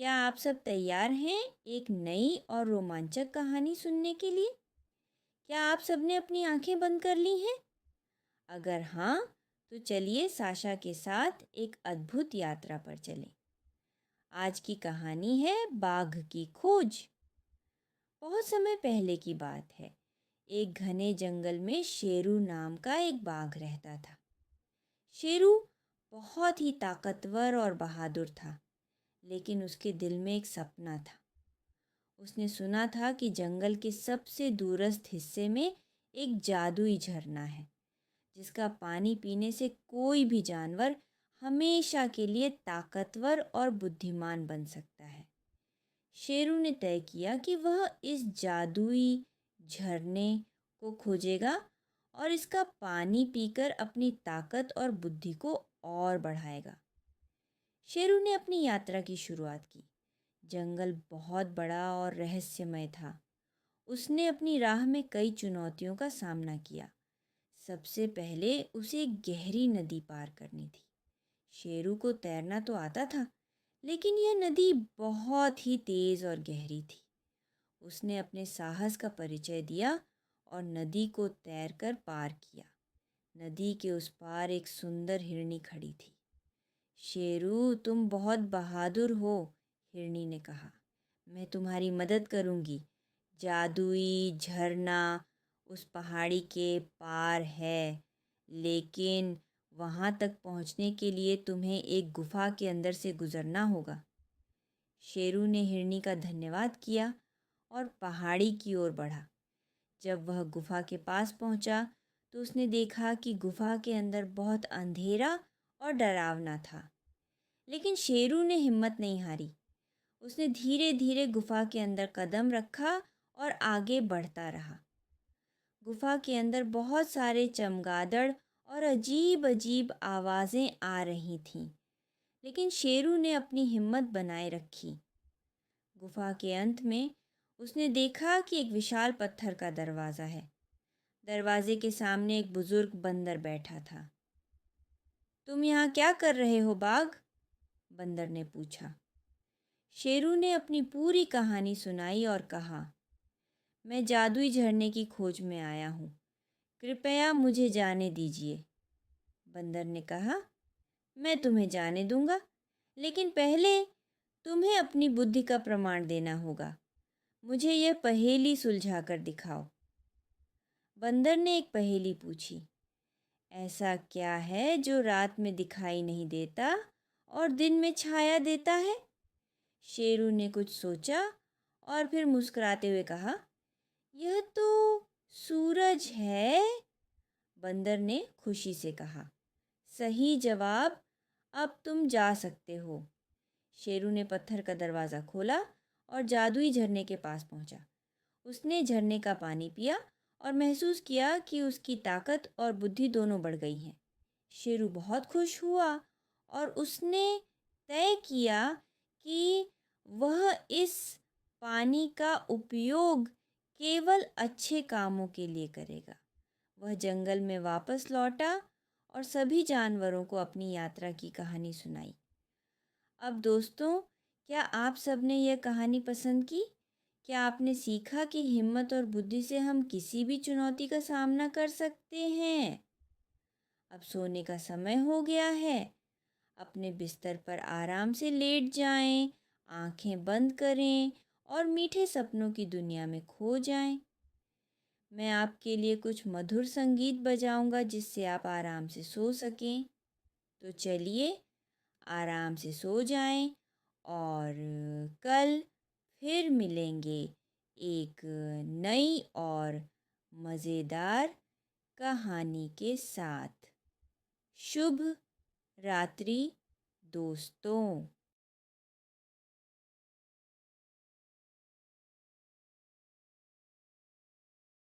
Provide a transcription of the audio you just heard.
क्या आप सब तैयार हैं एक नई और रोमांचक कहानी सुनने के लिए? क्या आप सबने अपनी आंखें बंद कर ली हैं? अगर हाँ, तो चलिए साशा के साथ एक अद्भुत यात्रा पर चलें। आज की कहानी है बाघ की खोज। बहुत समय पहले की बात है। एक घने जंगल में शेरू नाम का एक बाघ रहता था। शेरू बहुत ही ताकतवर और बहादुर था, लेकिन उसके दिल में एक सपना था। उसने सुना था कि जंगल के सबसे दूरस्थ हिस्से में एक जादुई झरना है, जिसका पानी पीने से कोई भी जानवर हमेशा के लिए ताकतवर और बुद्धिमान बन सकता है। शेरू ने तय किया कि वह इस जादुई झरने को खोजेगा और इसका पानी पीकर अपनी ताकत और बुद्धि को और बढ़ाएगा। शेरू ने अपनी यात्रा की शुरुआत की। जंगल बहुत बड़ा और रहस्यमय था। उसने अपनी राह में कई चुनौतियों का सामना किया। सबसे पहले उसे एक गहरी नदी पार करनी थी। शेरू को तैरना तो आता था, लेकिन यह नदी बहुत ही तेज और गहरी थी। उसने अपने साहस का परिचय दिया और नदी को तैरकर पार किया। नदी के उस पार एक सुंदर हिरनी खड़ी थी। शेरू, तुम बहुत बहादुर हो, हिरनी ने कहा। मैं तुम्हारी मदद करूंगी। जादुई झरना उस पहाड़ी के पार है, लेकिन वहां तक पहुंचने के लिए तुम्हें एक गुफा के अंदर से गुजरना होगा। शेरू ने हिरनी का धन्यवाद किया और पहाड़ी की ओर बढ़ा। जब वह गुफा के पास पहुंचा, तो उसने देखा कि गुफा के अंदर बहुत अंधेरा और डरावना था। लेकिन शेरू ने हिम्मत नहीं हारी। उसने धीरे धीरे गुफा के अंदर कदम रखा और आगे बढ़ता रहा। गुफा के अंदर बहुत सारे चमगादड़ और अजीब अजीब आवाज़ें आ रही थीं, लेकिन शेरू ने अपनी हिम्मत बनाए रखी। गुफा के अंत में उसने देखा कि एक विशाल पत्थर का दरवाज़ा है। दरवाजे के सामने एक बुजुर्ग बंदर बैठा था। तुम यहाँ क्या कर रहे हो बाघ? बंदर ने पूछा। शेरू ने अपनी पूरी कहानी सुनाई और कहा, मैं जादुई झरने की खोज में आया हूँ। कृपया मुझे जाने दीजिए। बंदर ने कहा, मैं तुम्हें जाने दूंगा, लेकिन पहले तुम्हें अपनी बुद्धि का प्रमाण देना होगा। मुझे यह पहेली सुलझा कर दिखाओ। बंदर ने एक पहेली पूछी। ऐसा क्या है जो रात में दिखाई नहीं देता और दिन में छाया देता है? शेरू ने कुछ सोचा और फिर मुस्कुराते हुए कहा, यह तो सूरज है। बंदर ने खुशी से कहा, सही जवाब, अब तुम जा सकते हो। शेरू ने पत्थर का दरवाज़ा खोला और जादुई झरने के पास पहुंचा। उसने झरने का पानी पिया और महसूस किया कि उसकी ताकत और बुद्धि दोनों बढ़ गई हैं। शेरू बहुत खुश हुआ और उसने तय किया कि वह इस पानी का उपयोग केवल अच्छे कामों के लिए करेगा। वह जंगल में वापस लौटा और सभी जानवरों को अपनी यात्रा की कहानी सुनाई। अब दोस्तों, क्या आप सबने यह कहानी पसंद की? क्या आपने सीखा कि हिम्मत और बुद्धि से हम किसी भी चुनौती का सामना कर सकते हैं? अब सोने का समय हो गया है। अपने बिस्तर पर आराम से लेट जाएं, आंखें बंद करें और मीठे सपनों की दुनिया में खो जाएं। मैं आपके लिए कुछ मधुर संगीत बजाऊंगा जिससे आप आराम से सो सकें। तो चलिए, आराम से सो जाएं और कल फिर मिलेंगे एक नई और मज़ेदार कहानी के साथ। शुभ रात्रि दोस्तों।